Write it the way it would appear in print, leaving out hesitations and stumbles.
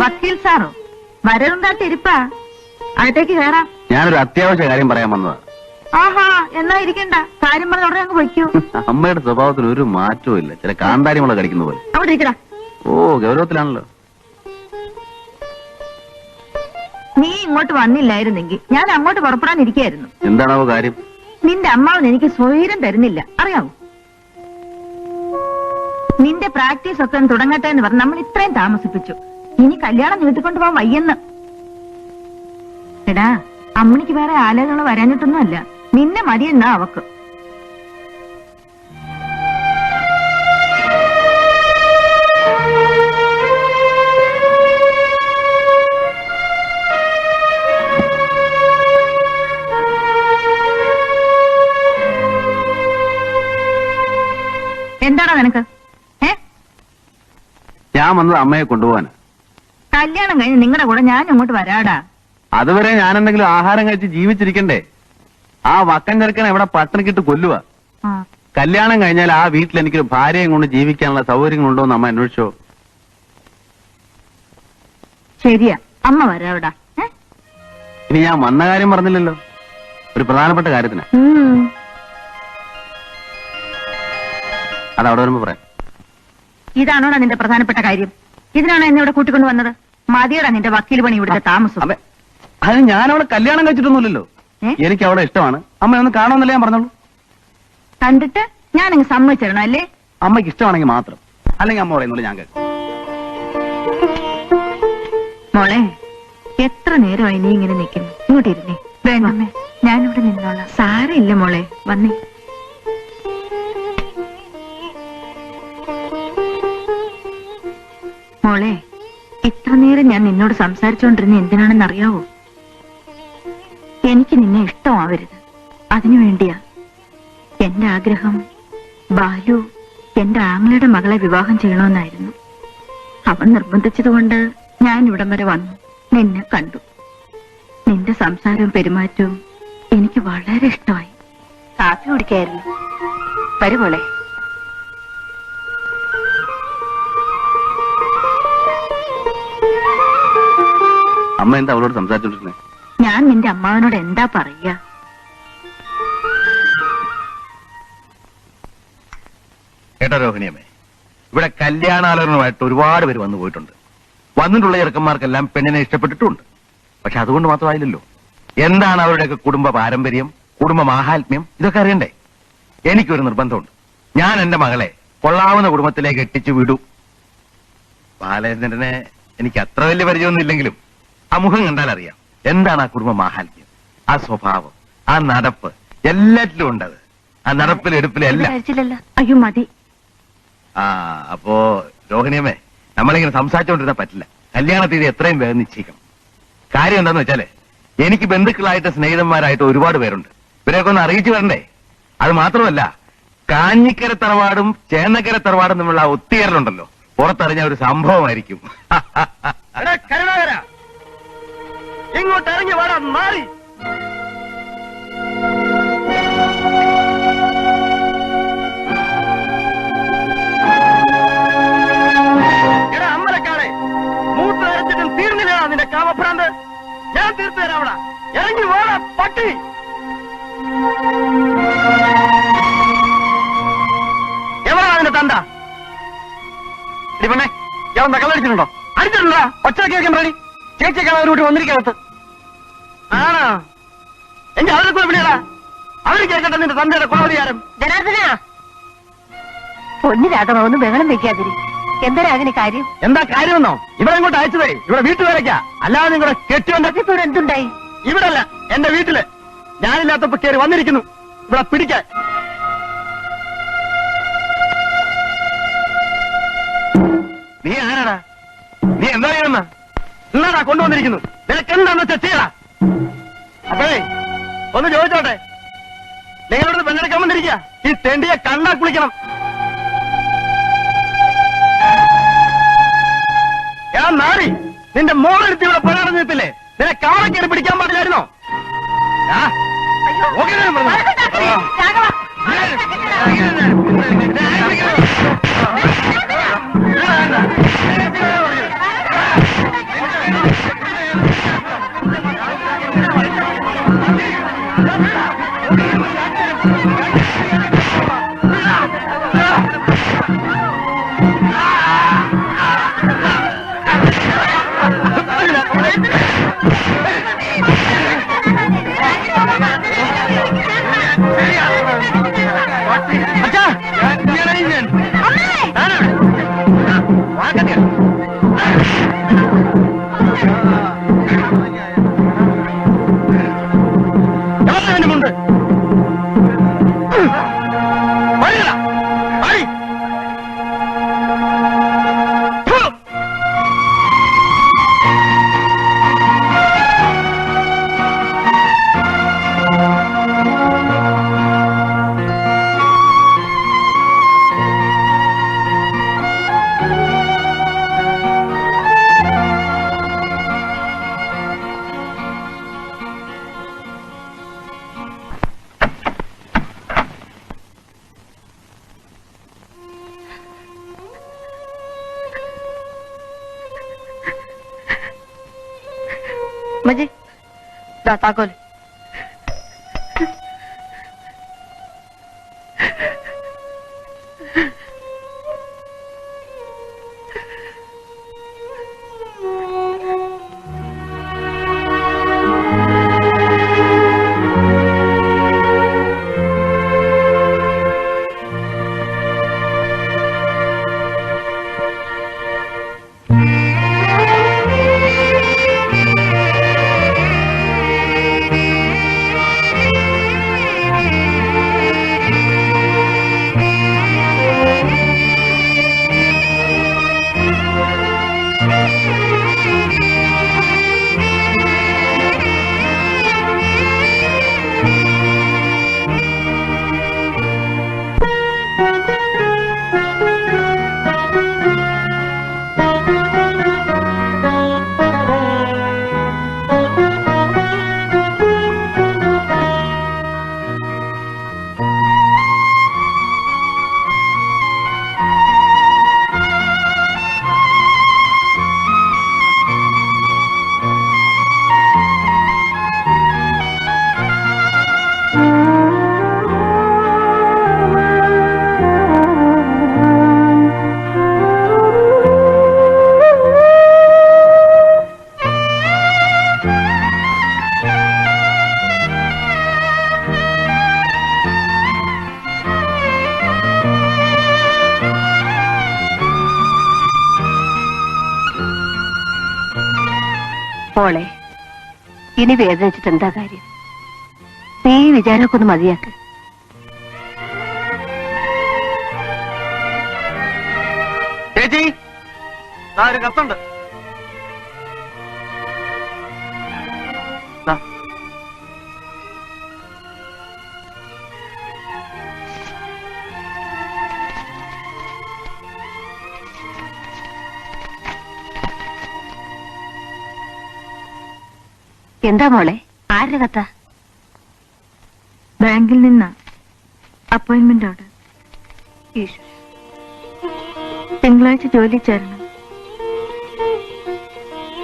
വക്കീൽ സാറോ? വരവുണ്ടായിട്ടിരിപ്പാ, അകത്തേക്ക് കയറാം. ഞാനൊരു അത്യാവശ്യ കാര്യം പറയാൻ വന്നതാ. ആഹാ, എന്നാ ഇരിക്കണ്ട, കാര്യം പറഞ്ഞ ഉടനെ അങ്ങ് വയ്ക്കൂ. അമ്മയുടെ സ്വഭാവത്തിന് ഒരു മാറ്റവും ഇല്ല, ചില കാന്താരിമുള കടിക്കുന്ന പോലെ. അവിടെ ഇരിക്കടാ. ഓ, ഗൗരവത്തിലാണല്ലോ. നീ ഇങ്ങോട്ട് വന്നില്ലായിരുന്നെങ്കിൽ ഞാൻ അങ്ങോട്ട് പുറപ്പെടാനിരിക്കായിരുന്നു. എന്താണാവോ കാര്യം? നിന്റെ അമ്മാവൻ എനിക്ക് സ്വൈരം തരുന്നില്ല, അറിയാവോ? നിന്റെ പ്രാക്ടീസ് ഒക്കെ തുടങ്ങട്ടെ എന്ന് പറഞ്ഞ് നമ്മൾ ഇത്രയും താമസിപ്പിച്ചു. ഇനി കല്യാണം നീട്ടിക്കൊണ്ടു പോവാൻ വയ്യെന്ന്. എടാ, അമ്മണിക്ക് വേറെ ആലോചനകൾ വരാനിട്ടൊന്നുമല്ല, നിന്നെ മതിയെന്നാ അവക്ക്. എന്താടാ നിനക്ക്? ഞാൻ വന്നത് അമ്മയെ കൊണ്ടുപോവാന്. കല്യാണം കഴിഞ്ഞ് നിങ്ങളുടെ കൂടെ ഞാൻ ഇങ്ങോട്ട് വരാടാ. അതുവരെ ഞാൻ എന്തെങ്കിലും ആഹാരം കഴിച്ച് ജീവിച്ചിരിക്കണ്ടേ? ആ വക്കൻ ചെറുക്കനെ എവിടെ പട്ടിണിക്കിട്ട് കൊല്ലുക. കല്യാണം കഴിഞ്ഞാൽ ആ വീട്ടിൽ എനിക്കൊരു ഭാര്യയും കൊണ്ട് ജീവിക്കാനുള്ള സൗകര്യങ്ങളുണ്ടോ എന്ന് അമ്മ അന്വേഷിച്ചോ? ശരിയാ, അമ്മ വരാവിടാ. ഇനി ഞാൻ വന്ന കാര്യം പറഞ്ഞില്ലല്ലോ, ഒരു പ്രധാനപ്പെട്ട കാര്യത്തിന്. അതവിടെ വരുമ്പോ പറയാം. ഇതാണോടാ നിന്റെ പ്രധാനപ്പെട്ട കാര്യം? ഇതിനാണോ എന്നെ ഇവിടെ കൂട്ടിക്കൊണ്ട് വന്നത്? മതിയടാ നിന്റെ വക്കീൽ പണി, ഇവിടുത്തെ താമസം. അത് ഞാൻ അവിടെ കല്യാണം കഴിച്ചിട്ടൊന്നുമില്ലല്ലോ. എനിക്ക് അവിടെ ഇഷ്ടമാണ്. അമ്മ ഒന്ന് കാണുമെന്നല്ലേ ഞാൻ പറഞ്ഞോളൂ. കണ്ടിട്ട് ഞാനങ്ങ് സമ്മതിച്ചിരണം അല്ലേ? അമ്മയ്ക്ക് ഇഷ്ടമാണെങ്കിൽ മാത്രം, അല്ലെങ്കിൽ അമ്മ പറയുന്നില്ല ഞാൻ കേൾക്കും. മോളെ, എത്ര നേരമായി നീ ഇങ്ങനെ നിൽക്കുന്നു? ഇങ്ങോട്ടിരുന്നേ. വേണ്ടമ്മേ, ഞാനിവിടെ നിന്നോളാം. സാരമില്ല മോളെ, വന്നേ. മോളെ, ഇത്ര നേരം ഞാൻ നിന്നോട് സംസാരിച്ചുകൊണ്ടിരുന്ന എന്തിനാണെന്നറിയാവോ? എനിക്ക് നിന്നെ ഇഷ്ടമാവരുത്, അതിനു വേണ്ടിയാ. എന്റെ ആഗ്രഹം ബാലു എന്റെ ആങ്ങളയുടെ മകളെ വിവാഹം ചെയ്യണമെന്നായിരുന്നു. അവൻ നിർബന്ധിച്ചതുകൊണ്ട് ഞാൻ ഇവിടം വരെ വന്നു, നിന്നെ കണ്ടു. നിന്റെ സംസാരവും പെരുമാറ്റവും എനിക്ക് വളരെ ഇഷ്ടമായി. കാപ്പി കുടിക്കായിരുന്നു. വരുമോളെ. അമ്മ എന്താ അവളോട് സംസാരിച്ചോണ്ടിരുന്നേ? ഞാൻ നിന്റെ അമ്മാവനോട് എന്താ പറയാ? കേട്ടോ രോഹിണിയമ്മേ, ഇവിടെ കല്യാണാലോചനമായിട്ട് ഒരുപാട് പേര് വന്നു പോയിട്ടുണ്ട്. വന്നിട്ടുള്ള ചെറുക്കന്മാർക്കെല്ലാം പെണ്ണിനെ ഇഷ്ടപ്പെട്ടിട്ടുണ്ട്. പക്ഷെ അതുകൊണ്ട് മാത്രമായില്ലല്ലോ. എന്താണ് അവരുടെയൊക്കെ കുടുംബ പാരമ്പര്യം, കുടുംബ മാഹാത്മ്യം, ഇതൊക്കെ അറിയണ്ടേ? എനിക്കൊരു നിർബന്ധമുണ്ട്. ഞാൻ എന്റെ മകളെ കൊള്ളാവുന്ന കുടുംബത്തിലേക്ക് എത്തിച്ചു വിടൂ. ബാലേന്ദ്രനെ എനിക്ക് അത്ര വലിയ പരിചയമൊന്നും ഇല്ലെങ്കിലും ആ മുഖം കണ്ടാൽ അറിയാം എന്താണ് ആ കുടുംബ മാഹാത്മ്യം, ആ സ്വഭാവം, ആ നടപ്പ്, എല്ലാറ്റിലും ഉണ്ടത്. ആ നടപ്പിലും എടുപ്പിലും എല്ലാം. അയ്യോ മതി. അപ്പോ രോഹിണിയമ്മേ, നമ്മളിങ്ങനെ സംസാരിച്ചുകൊണ്ടിരുന്നാ പറ്റില്ല. കല്യാണ തീയതി എത്രയും വേഗം നിശ്ചയിക്കണം. കാര്യം എന്താന്ന് വെച്ചാല് എനിക്ക് ബന്ധുക്കളായിട്ട് സ്നേഹിതന്മാരായിട്ട് ഒരുപാട് പേരുണ്ട്. ഇവരെയൊക്കെ ഒന്ന് അറിയിച്ചു വരണ്ടേ? അത് മാത്രമല്ല, കാഞ്ഞിക്കര തറവാടും ചേന്നക്കര തറവാടും തമ്മിലുള്ള ആ ഒത്തുചേരലുണ്ടല്ലോ, പുറത്തറിഞ്ഞ ഒരു സംഭവമായിരിക്കും. ഇങ്ങോട്ട് ഇറങ്ങി വേണം മാറി. എടാ അമ്മലക്കാരെ, മൂത്ത് അരച്ചിട്ടും തീർന്നില്ല നിന്റെ കാമഭ്രാന്ത്. ഞാൻ തീർത്തു തരാം. അവിടെ ഇറങ്ങി വേണം പട്ടി. എവിടാ അതിന്റെ തണ്ട? ഇവനെ ഞാൻ കള്ളടിച്ചിട്ടുണ്ടോ? അടിച്ചിട്ടുണ്ടോ? ഒച്ച കേൾക്കാൻ റെഡി. ചേച്ചിയൊക്കെ ഒരു കൂട്ടി വന്നിരിക്കകത്ത് ആണോ? എന്റെ അവരെ കൂടെ വിളിയടാ. അവര് കേൾക്കട്ടെ നിന്റെ തന്തയുടെ കുളവധികാരം. ജനാർദ്ദന, പൊന്നു രാഘവ, ഒന്നും ബഹളം വെക്കാതിരി. എന്താ രാഗിന് കാര്യം? എന്താ കാര്യമെന്നോ? ഇവിടെ ഇങ്ങോട്ട് അയച്ചതേ ഇവിടെ വീട്ടുപേരയ്ക്കാ, അല്ലാതെ നിങ്ങളുടെ കെട്ടിയോണ്ടാക്കിയപ്പോൾ എന്തുണ്ടായി? ഇവിടെ അല്ല, എന്റെ വീട്ടില്. ഞാനില്ലാത്തപ്പോ കയറി വന്നിരിക്കുന്നു ഇവിടെ പിടിക്കാൻ. നീ ആരാടാ? നീ എന്താ ചെയ്യുന്ന? എന്നാടാ കൊണ്ടുവന്നിരിക്കുന്നു? നിനക്ക് എന്താന്ന് വെച്ചാ ചെയ്യടാ. അപ്പോഴേ ഒന്ന് ചോദിച്ചോട്ടെ, നിങ്ങളോട് പെണ്ണെടുക്കാൻ വന്നിരിക്കുക. ഈ തെണ്ടിയെ കണ്ടാ കുളിക്കണം. ഞാൻ നാടി നിന്റെ മോളെടുത്ത് ഇവിടെ പണടഞ്ഞിട്ടില്ലേ? നിന്നെ കാവളക്കേറി പിടിക്കാൻ പാടില്ലായിരുന്നോ? മജി താക്കോല്. മോളെ, ഇനി വേദനിച്ചിട്ട് എന്താ കാര്യം? നീ വിചാരമൊക്കെ ഒന്ന് മതിയാക്ക്. ചേച്ചി ഒരു കത്തുണ്ട്. എന്താ മോളെ, ആരുടെ കത്ത? ബാങ്കിൽ നിന്നാ അപ്പോയിന്റ്മെന്റ് ഓർഡർ. തിങ്കളാഴ്ച ജോലി ചേരണം.